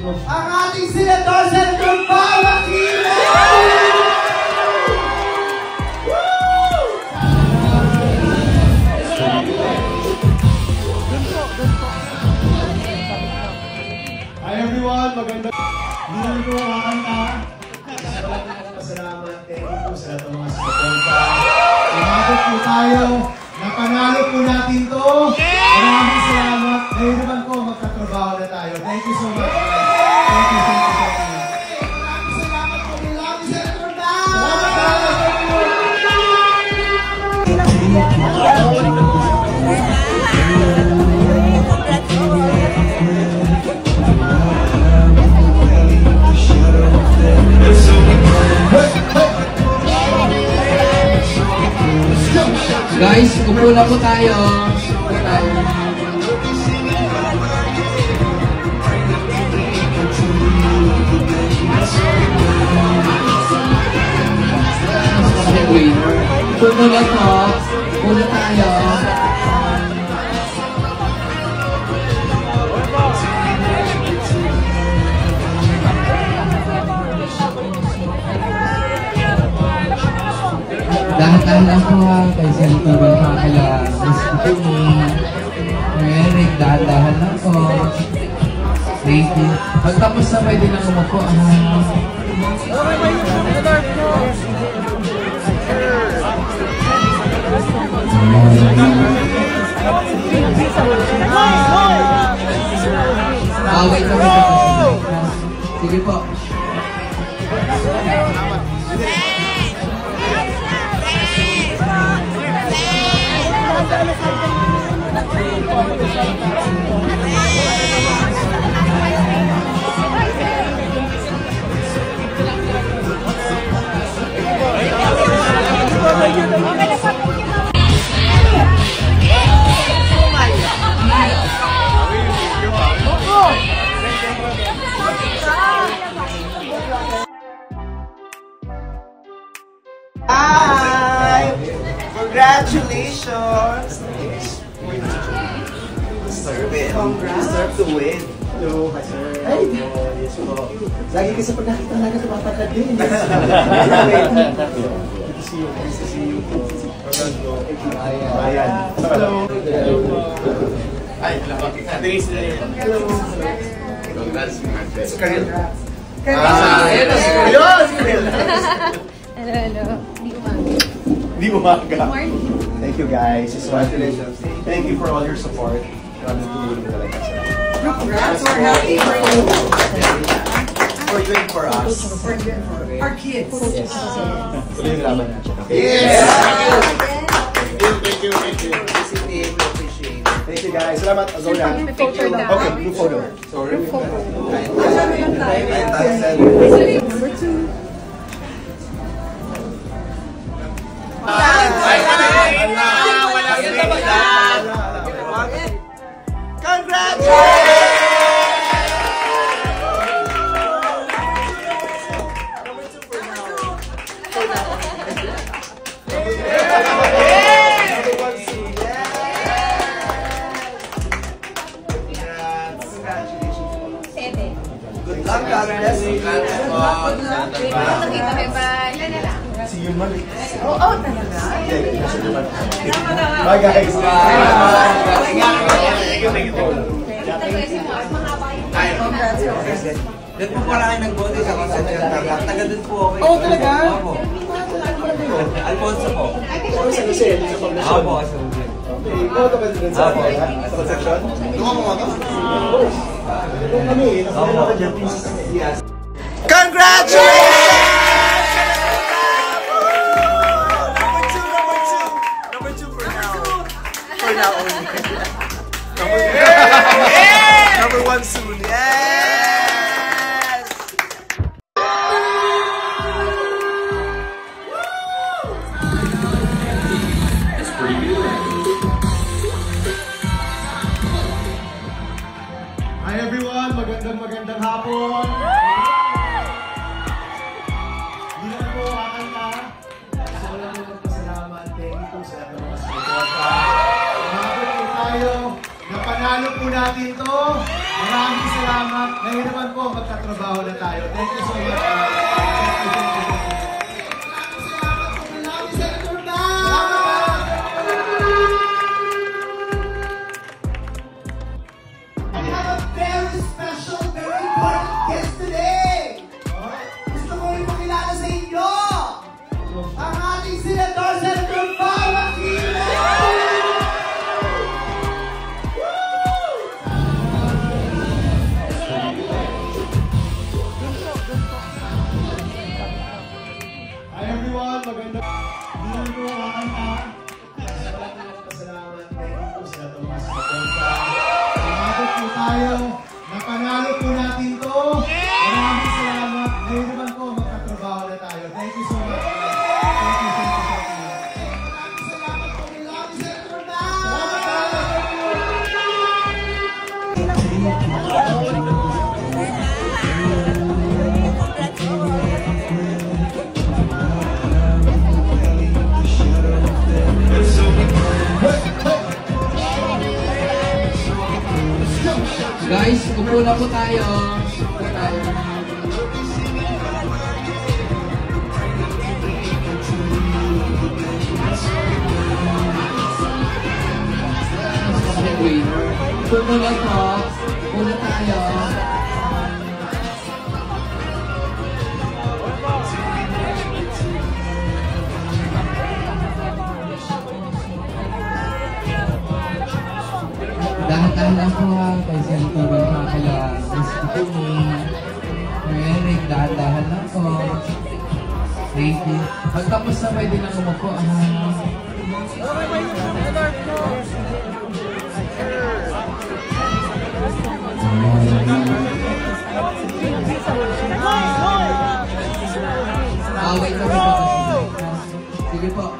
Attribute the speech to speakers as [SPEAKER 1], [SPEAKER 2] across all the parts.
[SPEAKER 1] ang ating Senator, Senator Pao Aquino! Hi everyone, maganda. Hindi ko makakanta. Pasalamat, thank you po sa lahat ng mga suporta. Umabot po tayo, napanalo po natin to. Maraming salamat. Ngayon naman po, magkatrabaho na tayo. Thank you so much. Thank you so much. Maraming salamat po. Maraming Senator Pao!
[SPEAKER 2] Guys, upo na po tayo. Upo na po. Upo na tayo. Dahan-dahan lang po ha, kay Senator Benhakila, Miss Kutumi, Eric, dahan-dahan lang po. Thank you. Pagtapos na pwede na umupo ha. Wait lang. Sige po.
[SPEAKER 3] Hi! Congratulations! Deserve it. Deserve to win.
[SPEAKER 1] Hello, hi sir. Hi. Yes po. Lagi kasi pag nakita talaga tumatagad din. Good to see you. Nice to see you. Ayan. Hello.
[SPEAKER 3] Ay, Denise na rin.
[SPEAKER 1] Hello.
[SPEAKER 3] Congrats, Martes. Karil.
[SPEAKER 1] Ayan na si Karil.
[SPEAKER 4] Hello.
[SPEAKER 1] Di umaga. Thank you guys. Congratulations. Thank you for all your support.
[SPEAKER 5] Congrats, we're happy for you.
[SPEAKER 3] For you and for us.
[SPEAKER 5] For our kids.
[SPEAKER 1] Yes. Tuloy yung laban natin.
[SPEAKER 3] Yes!
[SPEAKER 1] Thank you.
[SPEAKER 3] We appreciate it.
[SPEAKER 1] Thank you guys. Salamat. I'll go now. Okay, group photo.
[SPEAKER 3] Sorry.
[SPEAKER 5] Number 2.
[SPEAKER 3] Good luck, God bless you.
[SPEAKER 1] See you Monday.
[SPEAKER 5] Oh, talaga?
[SPEAKER 1] Bye guys.
[SPEAKER 3] Doon po pala kayo nag-vote sa Concepcion Tarlac. Taga doon po ako.
[SPEAKER 5] Oh, talaga?
[SPEAKER 3] Opo. Alfonso po.
[SPEAKER 1] Sa Lucel, sa Poblacion.
[SPEAKER 3] Opo, sa Lucel.
[SPEAKER 1] Okay, ikaw ka ba din sa Concepcion? Doon mo ka? Doon kami. Nakasama ka dyan.
[SPEAKER 3] Yes. Congratulations! Number two for now. For now only. Number one soon. Yes!
[SPEAKER 1] Hi everyone, magandang hapon. Hindi naman po kakanta. Gusto ko lang po magpasalamat. Thank you po sa lahat ng mga suporta. Umabot po tayo. Napanalo Napanalo po natin to. Maraming salamat. Ngayon naman po, magkatrabaho na tayo. Thank you so much. Maraming Senator Bang! We have a very special, very important guest today. Gusto ko rin makilala sa inyo. Ang ating Senator Bang Aquino! Hi everyone, maganda. Hindi ko kakanta. Salamat. Thank you po sa Tomas Matonka. Umabot po tayo. Napanalo po natin to. Maraming salamat. Ngayon naman po, magkatrabaho na tayo. Thank you so much. Thank you. Maraming salamat po. We love you, Senator Bang!
[SPEAKER 2] Guys, upo na po tayo. Upo tayo. Wait. Upo muna po. Upo na tayo. Dahan-dahan lang po ha, kay Senator Bang kailangan. Miss Bikini. Eric, dahan-dahan lang po. Thank you. Pagtapos na pwede nang umupo ha. Wait lang po kasi. Sige po.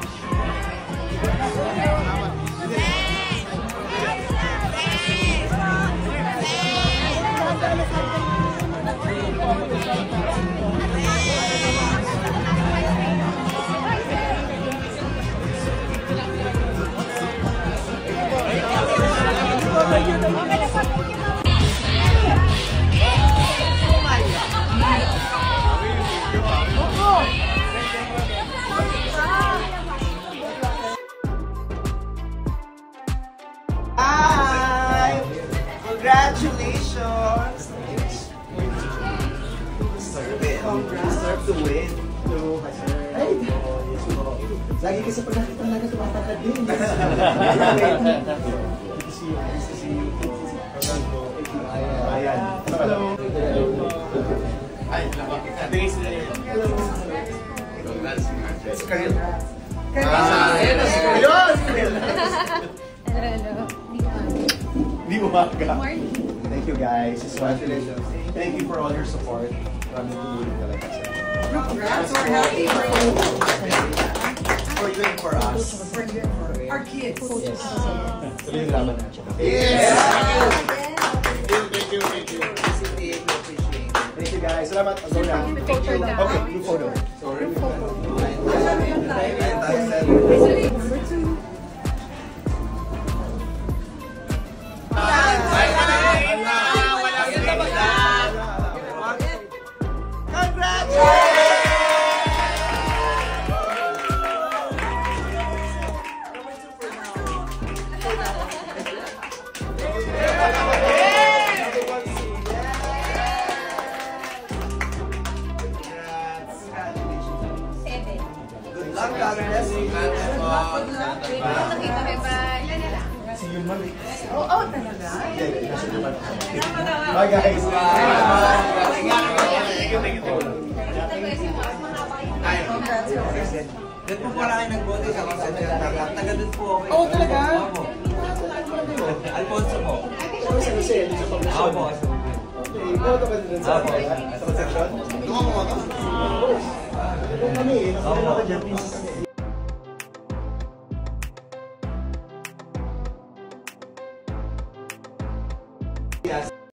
[SPEAKER 3] Hi! Congratulations! Deserve to win. Ay! Lagi kasi pag nakita talaga tumatangkad din. Ayan. Hello. Ay, lumaki ka. Hello. It's Karel. Ayan, si Karel.
[SPEAKER 5] Hello.
[SPEAKER 3] Di umaga.
[SPEAKER 5] Good morning.
[SPEAKER 3] Thank you guys. Congratulations. Thank you for all your support. Maraming tumulong talaga sa
[SPEAKER 5] Congrats. We're happy for you.
[SPEAKER 3] for you and for us.
[SPEAKER 5] For our kids.
[SPEAKER 3] Tuloy yung laban natin. Yes! Thank you. Thank you guys. Salamat. I'll go now. Okay, group photo. Sorry.
[SPEAKER 5] Number 2.
[SPEAKER 3] Good luck, God bless you. See you Monday.
[SPEAKER 5] Oh, talaga?
[SPEAKER 3] Bye guys. Doon po pala kayo nag-vote sa Concepcion Tarlac. Taga doon po ako.
[SPEAKER 5] Oh, talaga?
[SPEAKER 3] Opo. Alfonso po. Opo.
[SPEAKER 1] Iboto ka din sa
[SPEAKER 3] Opo.
[SPEAKER 1] Concepcion? Doon ako mga doon kami. Nakasama ka dyan.
[SPEAKER 3] Yes.